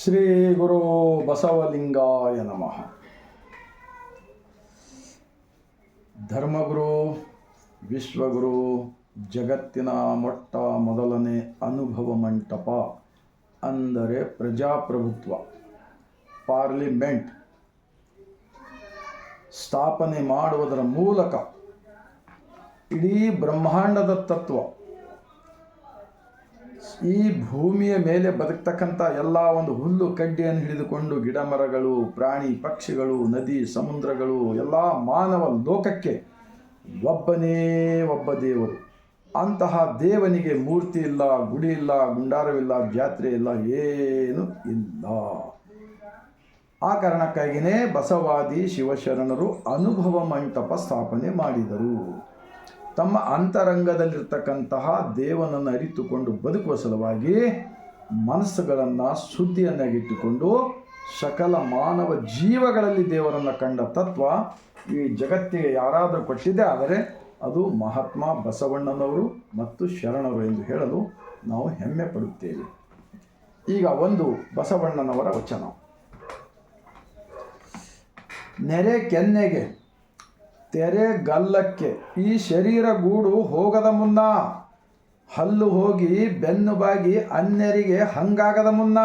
ಶ್ರೀ ಗುರು ಬಸವಲಿಂಗಾಯ ನಮಃ. ಧರ್ಮಗುರು, ವಿಶ್ವಗುರು, ಜಗತ್ತಿನ ಮೊಟ್ಟ ಮೊದಲನೇ ಅನುಭವ ಮಂಟಪ ಅಂದರೆ ಪ್ರಜಾಪ್ರಭುತ್ವ, ಪಾರ್ಲಿಮೆಂಟ್ ಸ್ಥಾಪನೆ ಮಾಡುವುದರ ಮೂಲಕ ಇಡೀ ಬ್ರಹ್ಮಾಂಡದ ತತ್ವ, ಈ ಭೂಮಿಯ ಮೇಲೆ ಬದುಕ್ತಕ್ಕಂಥ ಎಲ್ಲ ಒಂದು ಹುಲ್ಲು ಕಡ್ಡಿಯನ್ನು ಹಿಡಿದುಕೊಂಡು ಗಿಡ ಮರಗಳು, ಪ್ರಾಣಿ ಪಕ್ಷಿಗಳು, ನದಿ ಸಮುದ್ರಗಳು, ಎಲ್ಲ ಮಾನವ ಲೋಕಕ್ಕೆ ಒಬ್ಬನೇ ಒಬ್ಬ ದೇವರು. ಅಂತಹ ದೇವನಿಗೆ ಮೂರ್ತಿ ಇಲ್ಲ, ಗುಡಿ ಇಲ್ಲ, ಗುಂಡಾರವಿಲ್ಲ, ಜಾತ್ರೆ ಇಲ್ಲ, ಏನು ಇಲ್ಲ. ಆ ಕಾರಣಕ್ಕಾಗಿಯೇ ಬಸವಾದಿ ಶಿವಶರಣರು ಅನುಭವ ಮಂಟಪ ಸ್ಥಾಪನೆ ಮಾಡಿದರು. ತಮ್ಮ ಅಂತರಂಗದಲ್ಲಿರ್ತಕ್ಕಂತಹ ದೇವನನ್ನು ಅರಿತುಕೊಂಡು ಬದುಕುವ ಸಲುವಾಗಿ ಮನಸ್ಸುಗಳನ್ನು ಶುದ್ಧಿಯನ್ನಾಗಿಟ್ಟುಕೊಂಡು ಸಕಲ ಮಾನವ ಜೀವಗಳಲ್ಲಿ ದೇವರನ್ನು ಕಂಡ ತತ್ವ ಈ ಜಗತ್ತಿಗೆ ಯಾರಾದರೂ ಕೊಟ್ಟಿದ್ದೆ ಆದರೆ ಅದು ಮಹಾತ್ಮ ಬಸವಣ್ಣನವರು ಮತ್ತು ಶರಣರು ಎಂದು ಹೇಳಲು ನಾವು ಹೆಮ್ಮೆ ಪಡುತ್ತೇವೆ. ಈಗ ಒಂದು ಬಸವಣ್ಣನವರ ವಚನ. ನೆರೆ ಕೆನ್ನೆಗೆ ತೆರೆ ಗಲ್ಲಕ್ಕೆ ಈ ಶರೀರ ಗೂಡು ಹೋಗದ ಮುನ್ನ, ಹಲ್ಲು ಹೋಗಿ ಬೆನ್ನು ಬಾಗಿ ಅನ್ಯರಿಗೆ ಹಂಗಾಗದ ಮುನ್ನ,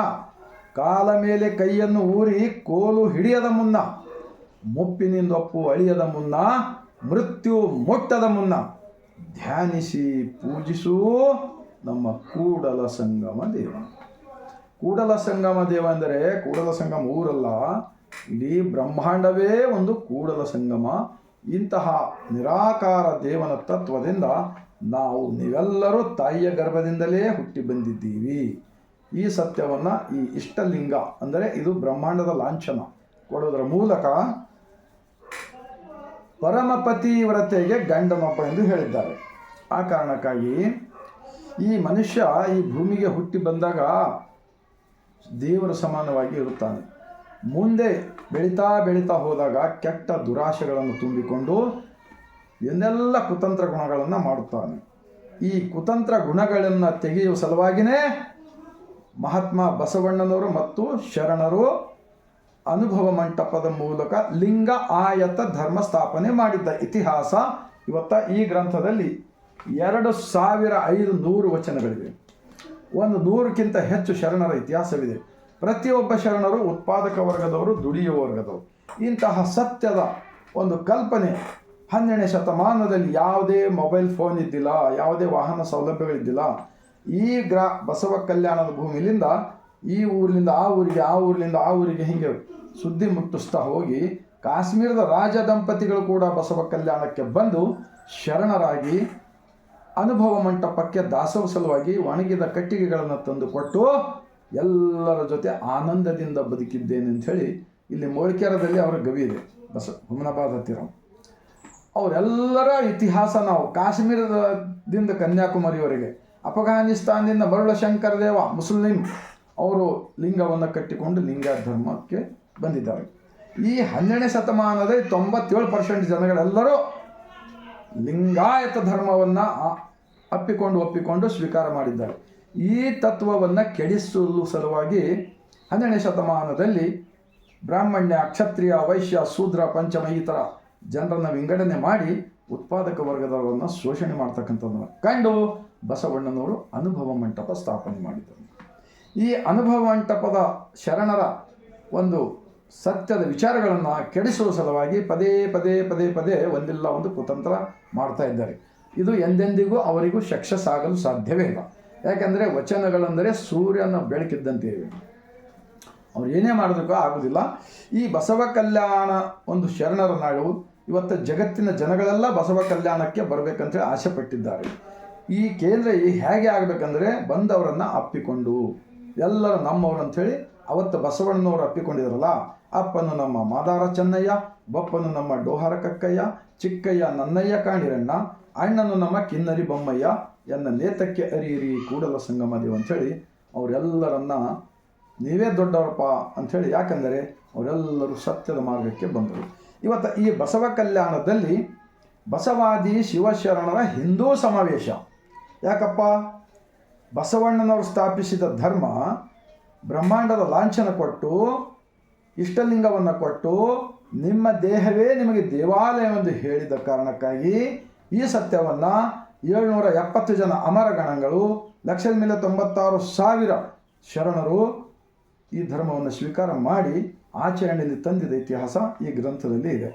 ಕಾಲ ಮೇಲೆ ಕೈಯನ್ನು ಊರಿ ಕೋಲು ಹಿಡಿಯದ ಮುನ್ನ, ಮುಪ್ಪಿನಿಂದೊಪ್ಪು ಅಳಿಯದ ಮುನ್ನ, ಮೃತ್ಯು ಮುಟ್ಟದ ಮುನ್ನ ಧ್ಯಾನಿಸಿ ಪೂಜಿಸು ನಮ್ಮ ಕೂಡಲ ಸಂಗಮ ದೇವ. ಕೂಡಲ ಸಂಗಮ ದೇವ ಅಂದರೆ ಕೂಡಲ ಸಂಗಮ ಊರಲ್ಲ, ಇಡೀ ಬ್ರಹ್ಮಾಂಡವೇ ಒಂದು ಕೂಡಲ ಸಂಗಮ. ಇಂತಹ ನಿರಾಕಾರ ದೇವನ ತತ್ವದಿಂದ ನಾವು ನೀವೆಲ್ಲರೂ ತಾಯಿಯ ಗರ್ಭದಿಂದಲೇ ಹುಟ್ಟಿ ಬಂದಿದ್ದೀವಿ. ಈ ಸತ್ಯವನ್ನು ಈ ಇಷ್ಟಲಿಂಗ ಅಂದರೆ ಇದು ಬ್ರಹ್ಮಾಂಡದ ಲಾಂಛನ ಕೊಡೋದರ ಮೂಲಕ ಪರಮಪತಿವ್ರತೆಗೆ ಗಂಡನೊಬ್ಬ ಎಂದು ಹೇಳಿದ್ದಾರೆ. ಆ ಕಾರಣಕ್ಕಾಗಿ ಈ ಮನುಷ್ಯ ಈ ಭೂಮಿಗೆ ಹುಟ್ಟಿ ಬಂದಾಗ ದೇವರ ಸಮಾನವಾಗಿ ಇರುತ್ತಾನೆ. ಮುಂದೆ ಬೆಳೀತಾ ಬೆಳೀತಾ ಹೋದಾಗ ಕೆಟ್ಟ ದುರಾಶೆಗಳನ್ನು ತುಂಬಿಕೊಂಡು ಏನೆಲ್ಲ ಕುತಂತ್ರ ಗುಣಗಳನ್ನು ಮಾಡುತ್ತಾನೆ. ಈ ಕುತಂತ್ರ ಗುಣಗಳನ್ನು ತೆಗೆಯುವ ಸಲುವಾಗಿಯೇ ಮಹಾತ್ಮ ಬಸವಣ್ಣನವರು ಮತ್ತು ಶರಣರು ಅನುಭವ ಮಂಟಪದ ಮೂಲಕ ಲಿಂಗ ಆಯತ ಧರ್ಮ ಸ್ಥಾಪನೆ ಮಾಡಿದ್ದ ಇತಿಹಾಸ ಇವತ್ತ ಈ ಗ್ರಂಥದಲ್ಲಿ 2500 ವಚನಗಳಿವೆ. 100ಕ್ಕಿಂತ ಹೆಚ್ಚು ಶರಣರ ಇತಿಹಾಸವಿದೆ. ಪ್ರತಿಯೊಬ್ಬ ಶರಣರು ಉತ್ಪಾದಕ ವರ್ಗದವರು, ದುಡಿಯುವ ವರ್ಗದವರು. ಇಂತಹ ಸತ್ಯದ ಒಂದು ಕಲ್ಪನೆ 12ನೇ ಶತಮಾನದಲ್ಲಿ ಯಾವುದೇ ಮೊಬೈಲ್ ಫೋನ್ ಇದ್ದಿಲ್ಲ, ಯಾವುದೇ ವಾಹನ ಸೌಲಭ್ಯಗಳಿದ್ದಿಲ್ಲ. ಈ ಬಸವ ಕಲ್ಯಾಣದ ಭೂಮಿಯಿಂದ ಈ ಊರಿನಿಂದ ಆ ಊರಿಗೆ, ಆ ಊರಿನಿಂದ ಆ ಊರಿಗೆ ಹೀಗೆ ಸುದ್ದಿ ಮುಟ್ಟಿಸ್ತಾ ಹೋಗಿ ಕಾಶ್ಮೀರದ ರಾಜ ದಂಪತಿಗಳು ಕೂಡ ಬಸವ ಕಲ್ಯಾಣಕ್ಕೆ ಬಂದು ಶರಣರಾಗಿ ಅನುಭವ ಮಂಟಪಕ್ಕೆ ದಾಸೋಹ ಸಲುವಾಗಿ ಒಣಗಿದ ಕಟ್ಟಿಗೆಗಳನ್ನು ತಂದು ಕೊಟ್ಟು ಎಲ್ಲರ ಜೊತೆ ಆನಂದದಿಂದ ಬದುಕಿದ್ದೇನೆ ಅಂಥೇಳಿ ಇಲ್ಲಿ ಮೋಳ್ಕೆರದಲ್ಲಿ ಅವರ ಗವಿ ಇದೆ, ಹುಮನಾಬಾದ್ ಹತ್ತಿರ. ಅವರೆಲ್ಲರ ಇತಿಹಾಸ ನಾವು ಕಾಶ್ಮೀರದಿಂದ ಕನ್ಯಾಕುಮಾರಿಯವರೆಗೆ, ಅಫಘಾನಿಸ್ತಾನದಿಂದ ಮರುಳ ಶಂಕರ ದೇವ ಮುಸ್ಲಿಂ ಅವರು ಲಿಂಗವನ್ನು ಕಟ್ಟಿಕೊಂಡು ಲಿಂಗ ಧರ್ಮಕ್ಕೆ ಬಂದಿದ್ದಾರೆ. ಈ 12ನೇ ಶತಮಾನದಲ್ಲಿ 97% ಜನಗಳೆಲ್ಲರೂ ಲಿಂಗಾಯತ ಧರ್ಮವನ್ನು ಒಪ್ಪಿಕೊಂಡು ಸ್ವೀಕಾರ ಮಾಡಿದ್ದಾರೆ. ಈ ತತ್ವವನ್ನು ಕೆಡಿಸಲು ಸಲುವಾಗಿ 12ನೇ ಶತಮಾನದಲ್ಲಿ ಬ್ರಾಹ್ಮಣ್ಯ, ಕ್ಷತ್ರಿಯ, ವೈಶ್ಯ, ಶೂದ್ರ, ಪಂಚಮ ಈ ಥರ ಜನರನ್ನು ವಿಂಗಡಣೆ ಮಾಡಿ ಉತ್ಪಾದಕ ವರ್ಗದವರನ್ನು ಶೋಷಣೆ ಮಾಡ್ತಕ್ಕಂಥದ್ದನ್ನು ಕಂಡು ಬಸವಣ್ಣನವರು ಅನುಭವ ಮಂಟಪ ಸ್ಥಾಪನೆ ಮಾಡಿದರು. ಈ ಅನುಭವ ಮಂಟಪದ ಶರಣರ ಒಂದು ಸತ್ಯದ ವಿಚಾರಗಳನ್ನು ಕೆಡಿಸುವ ಸಲುವಾಗಿ ಪದೇ ಪದೇ ಪದೇ ಪದೇ ಒಂದಿಲ್ಲ ಒಂದು ಕುತಂತ್ರ ಮಾಡ್ತಾ ಇದ್ದಾರೆ. ಇದು ಎಂದೆಂದಿಗೂ ಅವರಿಗೂ ಸಕ್ಸಸ್ ಆಗಲು ಸಾಧ್ಯವೇ ಇಲ್ಲ. ಯಾಕೆಂದರೆ ವಚನಗಳೆಂದರೆ ಸೂರ್ಯನ ಬೆಳಕಿದ್ದಂತೆ ಇವೆ, ಅವ್ರು ಏನೇ ಮಾಡೋದಕ್ಕೂ ಆಗೋದಿಲ್ಲ. ಈ ಬಸವ ಕಲ್ಯಾಣ ಒಂದು ಶರಣರ ನಾಡು. ಇವತ್ತು ಜಗತ್ತಿನ ಜನಗಳೆಲ್ಲ ಬಸವ ಕಲ್ಯಾಣಕ್ಕೆ ಬರಬೇಕಂತೇಳಿ ಆಸೆ ಪಟ್ಟಿದ್ದಾರೆ. ಈ ಕೇಂದ್ರ ಹೇಗೆ ಆಗಬೇಕಂದ್ರೆ ಬಂದವರನ್ನು ಅಪ್ಪಿಕೊಂಡು ಎಲ್ಲರೂ ನಮ್ಮವರು ಅಂಥೇಳಿ ಅವತ್ತು ಬಸವಣ್ಣನವರು ಅಪ್ಪಿಕೊಂಡಿದ್ರಲ್ಲ, ಅಪ್ಪನು ನಮ್ಮ ಮಾದಾರ ಚೆನ್ನಯ್ಯ, ಬಪ್ಪನು ನಮ್ಮ ಡೋಹಾರ ಕಕ್ಕಯ್ಯ, ಚಿಕ್ಕಯ್ಯ ನನ್ನಯ್ಯ ಕಾಣಿರಣ್ಣ, ಅಣ್ಣನು ನಮ್ಮ ಕಿನ್ನರಿ ಬೊಮ್ಮಯ್ಯ ಎನ್ನ ನೇತಕ್ಕೆ ಅರಿಯಿರಿ ಕೂಡಲ ಸಂಗಮ ದೇವ ಅಂಥೇಳಿ ಅವರೆಲ್ಲರನ್ನ ನೀವೇ ದೊಡ್ಡವರಪ್ಪ ಅಂಥೇಳಿ, ಯಾಕಂದರೆ ಅವರೆಲ್ಲರೂ ಸತ್ಯದ ಮಾರ್ಗಕ್ಕೆ ಬಂದರು. ಇವತ್ತು ಈ ಬಸವ ಕಲ್ಯಾಣದಲ್ಲಿ ಬಸವಾದಿ ಶಿವಶರಣರ ಹಿಂದೂ ಸಮಾವೇಶ. ಯಾಕಪ್ಪ? ಬಸವಣ್ಣನವರು ಸ್ಥಾಪಿಸಿದ ಧರ್ಮ ಬ್ರಹ್ಮಾಂಡದ ಲಾಂಛನ ಕೊಟ್ಟು ಇಷ್ಟಲಿಂಗವನ್ನು ಕೊಟ್ಟು ನಿಮ್ಮ ದೇಹವೇ ನಿಮಗೆ ದೇವಾಲಯವೆಂದು ಹೇಳಿದ ಕಾರಣಕ್ಕಾಗಿ ಈ ಸತ್ಯವನ್ನು 770 ಜನ ಅಮರಗಣಗಳು 1,96,000 ಶರಣರು ಈ ಧರ್ಮವನ್ನು ಸ್ವೀಕಾರ ಮಾಡಿ ಆಚರಣೆಯಲ್ಲಿ ತಂದಿದ ಇತಿಹಾಸ ಈ ಗ್ರಂಥದಲ್ಲಿ ಇದೆ.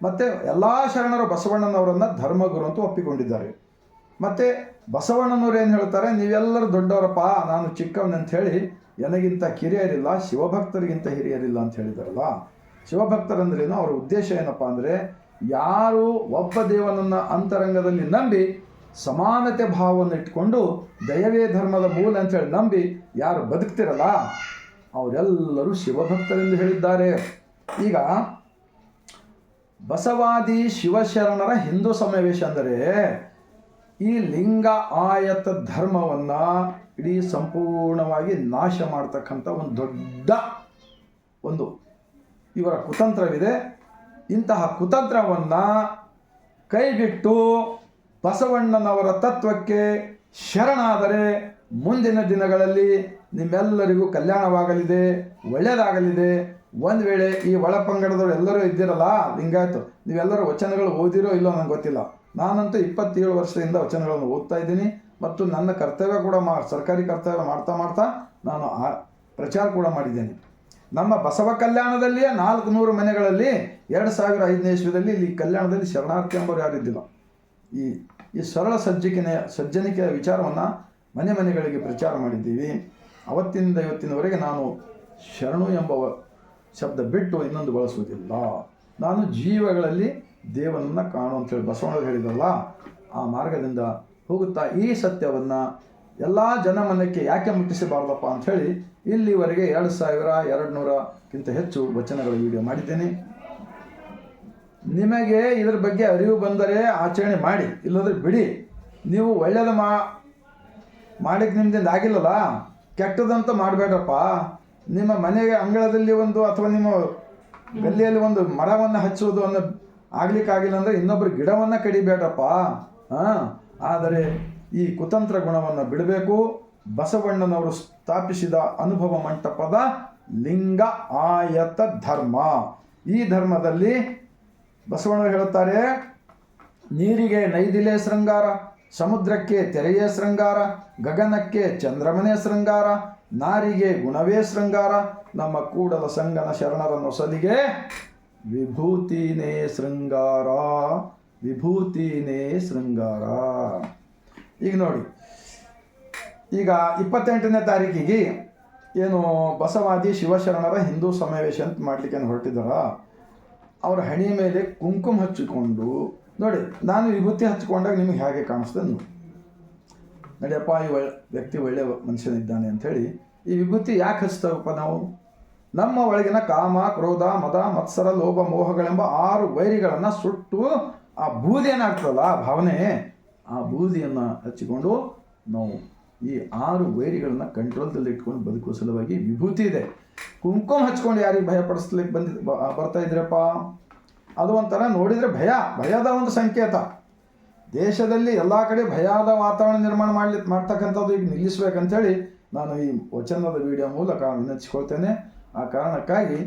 ಮತ್ತು ಎಲ್ಲ ಶರಣರು ಬಸವಣ್ಣನವರನ್ನು ಧರ್ಮಗುರು ಅಂತ ಒಪ್ಪಿಕೊಂಡಿದ್ದಾರೆ. ಮತ್ತು ಬಸವಣ್ಣನವರು ಏನು ಹೇಳ್ತಾರೆ, ನೀವೆಲ್ಲರೂ ದೊಡ್ಡವರಪ್ಪ, ನಾನು ಚಿಕ್ಕವನಂತ ಹೇಳಿ ನನಗಿಂತ ಕಿರಿಯರಿಲ್ಲ, ಶಿವಭಕ್ತರಿಗಿಂತ ಹಿರಿಯರಿಲ್ಲ ಅಂತ ಹೇಳಿದಾರಲ್ಲ. ಶಿವಭಕ್ತರಂದ್ರೇನು, ಅವರ ಉದ್ದೇಶ ಏನಪ್ಪ ಅಂದರೆ, ಯಾರು ಒಬ್ಬ ದೇವನನ್ನು ಅಂತರಂಗದಲ್ಲಿ ನಂಬಿ ಸಮಾನತೆ ಭಾವವನ್ನು ಇಟ್ಕೊಂಡು ದಯವೇ ಧರ್ಮದ ಮೂಲ ಅಂತೇಳಿ ನಂಬಿ ಯಾರು ಬದುಕ್ತಿರಲ್ಲ ಅವರೆಲ್ಲರೂ ಶಿವಭಕ್ತರೆಂದು ಹೇಳಿದ್ದಾರೆ. ಈಗ ಬಸವಾದಿ ಶಿವಶರಣರ ಹಿಂದೂ ಸಮಾವೇಶ ಅಂದರೆ ಈ ಲಿಂಗ ಆಯತ ಧರ್ಮವನ್ನು ಇಡೀ ಸಂಪೂರ್ಣವಾಗಿ ನಾಶ ಮಾಡ್ತಕ್ಕಂಥ ಒಂದು ದೊಡ್ಡ ಇವರ ಕುತಂತ್ರವಿದೆ. ಇಂತಹ ಕುತಂತ್ರವನ್ನು ಕೈಬಿಟ್ಟು ಬಸವಣ್ಣನವರ ತತ್ವಕ್ಕೆ ಶರಣಾದರೆ ಮುಂದಿನ ದಿನಗಳಲ್ಲಿ ನಿಮ್ಮೆಲ್ಲರಿಗೂ ಕಲ್ಯಾಣವಾಗಲಿದೆ, ಒಳ್ಳೆಯದಾಗಲಿದೆ. ಒಂದು ವೇಳೆ ಈ ಒಳಪಂಗಡದವರು ಎಲ್ಲರೂ ಇದ್ದಿರಲ್ಲ ಲಿಂಗಾಯತು, ನೀವೆಲ್ಲರೂ ವಚನಗಳು ಓದಿರೋ ಇಲ್ಲೋ ನನಗೆ ಗೊತ್ತಿಲ್ಲ. ನಾನಂತೂ 27 ವರ್ಷದಿಂದ ವಚನಗಳನ್ನು ಓದ್ತಾ ಇದ್ದೀನಿ ಮತ್ತು ನನ್ನ ಕರ್ತವ್ಯ ಕೂಡ ಸರ್ಕಾರಿ ಕರ್ತವ್ಯ ಮಾಡ್ತಾ ನಾನು ಪ್ರಚಾರ ಕೂಡ ಮಾಡಿದ್ದೇನೆ. ನಮ್ಮ ಬಸವ ಕಲ್ಯಾಣದಲ್ಲಿಯೇ 400 ಮನೆಗಳಲ್ಲಿ 2005ನೇ ಇಸ್ವಿಯಲ್ಲಿ ಇಲ್ಲಿ ಕಲ್ಯಾಣದಲ್ಲಿ ಶರಣಾರ್ಥಿ ಎಂಬರು ಯಾರಿದ್ದಿಲ್ಲ. ಈ ಸರಳ ಸಜ್ಜನಿಕೆಯ ವಿಚಾರವನ್ನು ಮನೆಗಳಿಗೆ ಪ್ರಚಾರ ಮಾಡಿದ್ದೀವಿ. ಅವತ್ತಿನಿಂದ ಇವತ್ತಿನವರೆಗೆ ನಾನು ಶರಣು ಎಂಬ ಶಬ್ದ ಬಿಟ್ಟು ಇನ್ನೊಂದು ಬಳಸುವುದಿಲ್ಲ. ನಾನು ಜೀವಗಳಲ್ಲಿ ದೇವನನ್ನು ಕಾಣು ಅಂತೇಳಿ ಬಸವಣ್ಣವರು ಹೇಳಿದ್ರಲ್ಲ, ಆ ಮಾರ್ಗದಿಂದ ಹೋಗುತ್ತಾ ಈ ಸತ್ಯವನ್ನು ಎಲ್ಲ ಜನಮನಕ್ಕೆ ಯಾಕೆ ಮುಟ್ಟಿಸಬಾರ್ದಪ್ಪ ಅಂಥೇಳಿ ಇಲ್ಲಿವರೆಗೆ 2200ಕ್ಕಿಂತ ಹೆಚ್ಚು ವಚನಗಳ ವಿಡಿಯೋ ಮಾಡಿದ್ದೇನೆ. ನಿಮಗೆ ಇದರ ಬಗ್ಗೆ ಅರಿವು ಬಂದರೆ ಆಚರಣೆ ಮಾಡಿ, ಇಲ್ಲಂದ್ರೆ ಬಿಡಿ. ನೀವು ಒಳ್ಳೆಯದು ಮಾಡಲಿಕ್ಕೆ ನಿಮ್ದಿಂದ ಆಗಿಲ್ಲಲ್ಲ, ಕೆಟ್ಟದಂತ ಮಾಡಬೇಡ್ರಪ್ಪ. ನಿಮ್ಮ ಮನೆಗೆ ಅಂಗಳದಲ್ಲಿ ಅಥವಾ ನಿಮ್ಮ ಗಲ್ಲಿಯಲ್ಲಿ ಒಂದು ಮರವನ್ನು ಹಚ್ಚುವುದು ಆಗ್ಲಿಕ್ಕಾಗಿಲ್ಲ ಅಂದರೆ ಇನ್ನೊಬ್ಬರು ಗಿಡವನ್ನು ಕಡಿಬೇಡ್ರಪ್ಪ. ಆದರೆ ಈ ಕುತಂತ್ರ ಗುಣವನ್ನು ಬಿಡಬೇಕು. ಬಸವಣ್ಣನವರು ಸ್ಥಾಪಿಸಿದ ಅನುಭವ ಮಂಟಪದ ಲಿಂಗ ಆಯತ ಧರ್ಮ, ಈ ಧರ್ಮದಲ್ಲಿ ಬಸವಣ್ಣವರು ಹೇಳುತ್ತಾರೆ, ನೀರಿಗೆ ನೈದಿಲೆ ಶೃಂಗಾರ, ಸಮುದ್ರಕ್ಕೆ ತೆರೆಯೇ ಶೃಂಗಾರ, ಗಗನಕ್ಕೆ ಚಂದ್ರಮನೆ ಶೃಂಗಾರ, ನಾರಿಗೆ ಗುಣವೇ ಶೃಂಗಾರ, ನಮ್ಮ ಕೂಡಲ ಸಂಗನ ಶರಣರ ನೊಸಲಿಗೆ ವಿಭೂತಿನೇ ಶೃಂಗಾರ, ವಿಭೂತಿನೇ ಶೃಂಗಾರ. ಈಗ ನೋಡಿ, ಈಗ 28ನೇ ತಾರೀಕಿಗೆ ಏನು ಬಸವಾದಿ ಶಿವಶರಣರ ಹಿಂದೂ ಸಮಾವೇಶ ಅಂತ ಮಾಡಲಿಕ್ಕೆ ಹೊರಟಿದ್ದಾರ, ಅವರ ಹಣಿ ಮೇಲೆ ಕುಂಕುಮ ಹಚ್ಚಿಕೊಂಡು ನೋಡಿ, ನಾನು ವಿಭೂತಿ ಹಚ್ಚಿಕೊಂಡಾಗ ನಿಮಗೆ ಹೇಗೆ ಕಾಣಿಸ್ತದೆ ನೋಡಿ. ನಡಿಯಪ್ಪ, ಈ ವ್ಯಕ್ತಿ ಒಳ್ಳೆಯ ಮನುಷ್ಯನಿದ್ದಾನೆ ಅಂಥೇಳಿ ಈ ವಿಭೂತಿ ಯಾಕೆ ಹಚ್ತೇವಪ್ಪ ನಾವು? ನಮ್ಮ ಒಳಗಿನ ಕಾಮ, ಕ್ರೋಧ, ಮದ, ಮತ್ಸರ, ಲೋಭ, ಮೋಹಗಳೆಂಬ 6 ವೈರಿಗಳನ್ನು ಸುಟ್ಟು ಆ ಬೂದಿ ಏನಾಗ್ತದಲ್ಲ ಆ ಭಾವನೆ, ಆ ಬೂದಿಯನ್ನು ಹಚ್ಚಿಕೊಂಡು ನಾವು ಈ 6 ವೈರಿಗಳನ್ನು ಕಂಟ್ರೋಲ್ದಲ್ಲಿ ಇಟ್ಕೊಂಡು ಬದುಕುವ ಸಲುವಾಗಿ ವಿಭೂತಿ ಇದೆ. ಕುಂಕುಮ ಹಚ್ಕೊಂಡು ಯಾರಿಗೆ ಭಯಪಡಿಸ್ಲಿಕ್ಕೆ ಬರ್ತಾ ಇದ್ರಪ್ಪ? ಅದು ಒಂಥರ ನೋಡಿದರೆ ಭಯದ ಒಂದು ಸಂಕೇತ. ದೇಶದಲ್ಲಿ ಎಲ್ಲ ಕಡೆ ಭಯದ ವಾತಾವರಣ ನಿರ್ಮಾಣ ಮಾಡ್ತಕ್ಕಂಥದ್ದು ಈಗ ನಿಲ್ಲಿಸ್ಬೇಕಂತೇಳಿ ನಾನು ಈ ವಚನದ ವಿಡಿಯೋ ಮೂಲಕ ವಿನಂತಿಸಿಕೊಳ್ತೇನೆ. ಆ ಕಾರಣಕ್ಕಾಗಿ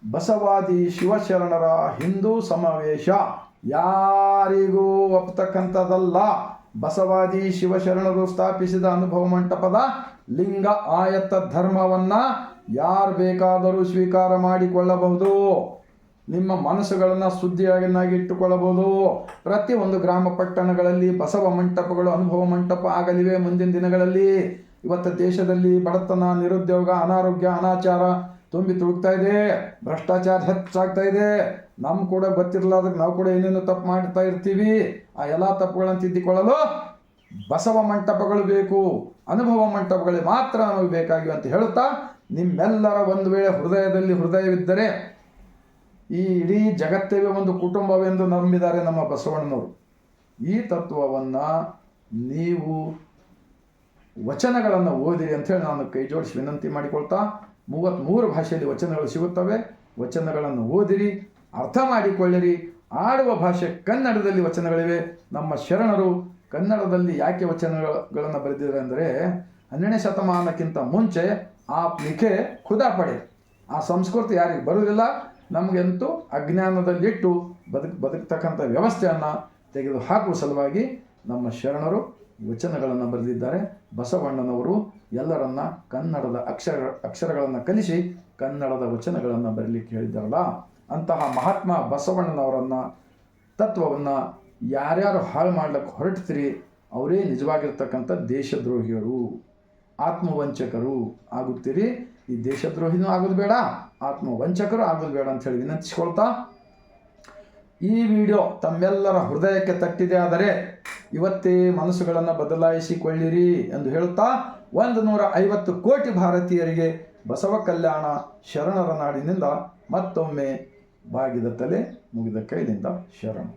ಬಸವಾದಿ ಶಿವಶರಣರ ಹಿಂದೂ ಸಮಾವೇಶ ಯಾರಿಗೂ ಒಪ್ಪತಕ್ಕಂಥದ್ದಲ್ಲ. ಬಸವಾದಿ ಶಿವಶರಣರು ಸ್ಥಾಪಿಸಿದ ಅನುಭವ ಮಂಟಪದ ಲಿಂಗ ಆಯತ ಧರ್ಮವನ್ನು ಯಾರು ಬೇಕಾದರೂ ಸ್ವೀಕಾರ ಮಾಡಿಕೊಳ್ಳಬಹುದು. ನಿಮ್ಮ ಮನಸ್ಸುಗಳನ್ನು ಶುದ್ಧಿಯಾಗಿ ಇಟ್ಟುಕೊಳ್ಳಬಹುದು. ಪ್ರತಿಯೊಂದು ಗ್ರಾಮ ಪಟ್ಟಣಗಳಲ್ಲಿ ಬಸವ ಮಂಟಪಗಳು ಅನುಭವ ಮಂಟಪ ಆಗಲಿವೆ ಮುಂದಿನ ದಿನಗಳಲ್ಲಿ. ಇವತ್ತು ದೇಶದಲ್ಲಿ ಬಡತನ, ನಿರುದ್ಯೋಗ, ಅನಾರೋಗ್ಯ, ಅನಾಚಾರ ತುಂಬಿ ತುಳುಕ್ತಾ ಇದೆ. ಭ್ರಷ್ಟಾಚಾರ ಹೆಚ್ಚಾಗ್ತಾ ಇದೆ. ನಮ್ಮ ಕೂಡ ಗೊತ್ತಿರಲಾರ್ದಕ್ಕೆ ನಾವು ಕೂಡ ಏನೇನು ತಪ್ಪು ಮಾಡ್ತಾ ಇರ್ತೀವಿ. ಆ ಎಲ್ಲ ತಪ್ಪುಗಳನ್ನು ತಿದ್ದಿಕೊಳ್ಳಲು ಬಸವ ಮಂಟಪಗಳು ಬೇಕು, ಅನುಭವ ಮಂಟಪಗಳು ಮಾತ್ರ ನಮಗೆ ಬೇಕಾಗಿವೆ ಅಂತ ಹೇಳುತ್ತಾ, ನಿಮ್ಮೆಲ್ಲರ ಒಂದು ವೇಳೆ ಹೃದಯವಿದ್ದರೆ ಈ ಇಡೀ ಜಗತ್ತವೇ ಒಂದು ಕುಟುಂಬವೆಂದು ನಂಬಿದ್ದಾರೆ ನಮ್ಮ ಬಸವಣ್ಣನವರು. ಈ ತತ್ವವನ್ನು ನೀವು ವಚನಗಳನ್ನು ಓದಿರಿ ಅಂಥೇಳಿ ನಾನು ಕೈ ಜೋಡಿಸಿ ವಿನಂತಿ ಮಾಡಿಕೊಳ್ತಾ, 33 ಭಾಷೆಯಲ್ಲಿ ವಚನಗಳು ಸಿಗುತ್ತವೆ. ವಚನಗಳನ್ನು ಓದಿರಿ, ಅರ್ಥ ಮಾಡಿಕೊಳ್ಳಿರಿ. ಆಡುವ ಭಾಷೆ ಕನ್ನಡದಲ್ಲಿ ವಚನಗಳಿವೆ. ನಮ್ಮ ಶರಣರು ಕನ್ನಡದಲ್ಲಿ ಯಾಕೆ ವಚನಗಳನ್ನು ಬರೆದಿದ್ದಾರೆ ಅಂದರೆ 12ನೇ ಶತಮಾನಕ್ಕಿಂತ ಮುಂಚೆ ಆಪ್ ಲಿಖೆ ಖುದಾ ಪಡೆ. ಆ ಸಂಸ್ಕೃತಿ ಯಾರಿಗೆ ಬರುವುದಿಲ್ಲ, ನಮಗಂತೂ ಅಜ್ಞಾನದಲ್ಲಿಟ್ಟು ಬದುಕ್ತಕ್ಕಂಥ ವ್ಯವಸ್ಥೆಯನ್ನು ತೆಗೆದು ಹಾಕುವ ಸಲುವಾಗಿ ನಮ್ಮ ಶರಣರು ವಚನಗಳನ್ನು ಬರೆದಿದ್ದಾರೆ. ಬಸವಣ್ಣನವರು ಎಲ್ಲರನ್ನ ಕನ್ನಡದ ಅಕ್ಷರಗಳನ್ನು ಕಲಿಸಿ ಕನ್ನಡದ ವಚನಗಳನ್ನು ಬರಲಿಕ್ಕೆ ಹೇಳಿದ್ದಾರಲ್ಲ, ಅಂತಹ ಮಹಾತ್ಮ ಬಸವಣ್ಣನವರನ್ನು ತತ್ವವನ್ನು ಯಾರ್ಯಾರು ಹಾಳು ಮಾಡ್ಲಿಕ್ಕೆ ಹೊರಡ್ತೀರಿ ಅವರೇ ನಿಜವಾಗಿರ್ತಕ್ಕಂಥ ದೇಶದ್ರೋಹಿಯರು, ಆತ್ಮವಂಚಕರು ಆಗುತ್ತೀರಿ. ಈ ದೇಶದ್ರೋಹಿನೂ ಆಗೋದು ಬೇಡ, ಆತ್ಮವಂಚಕರು ಆಗೋದು ಬೇಡ ಅಂಥೇಳಿ ವಿನಂತಿಸ್ಕೊಳ್ತಾ, ಈ ವಿಡಿಯೋ ತಮ್ಮೆಲ್ಲರ ಹೃದಯಕ್ಕೆ ತಟ್ಟಿದೆ ಆದರೆ ಇವತ್ತೇ ಮನಸ್ಸುಗಳನ್ನು ಬದಲಾಯಿಸಿಕೊಳ್ಳಿರಿ ಎಂದು ಹೇಳುತ್ತಾ 150 ಕೋಟಿ ಭಾರತೀಯರಿಗೆ ಬಸವ ಕಲ್ಯಾಣ ಶರಣರ ನಾಡಿನಿಂದ ಮತ್ತೊಮ್ಮೆ ಬಾಗಿದ ತಲೆ ಮುಗಿದ ಕೈಲಿಂದ ಶರಣ.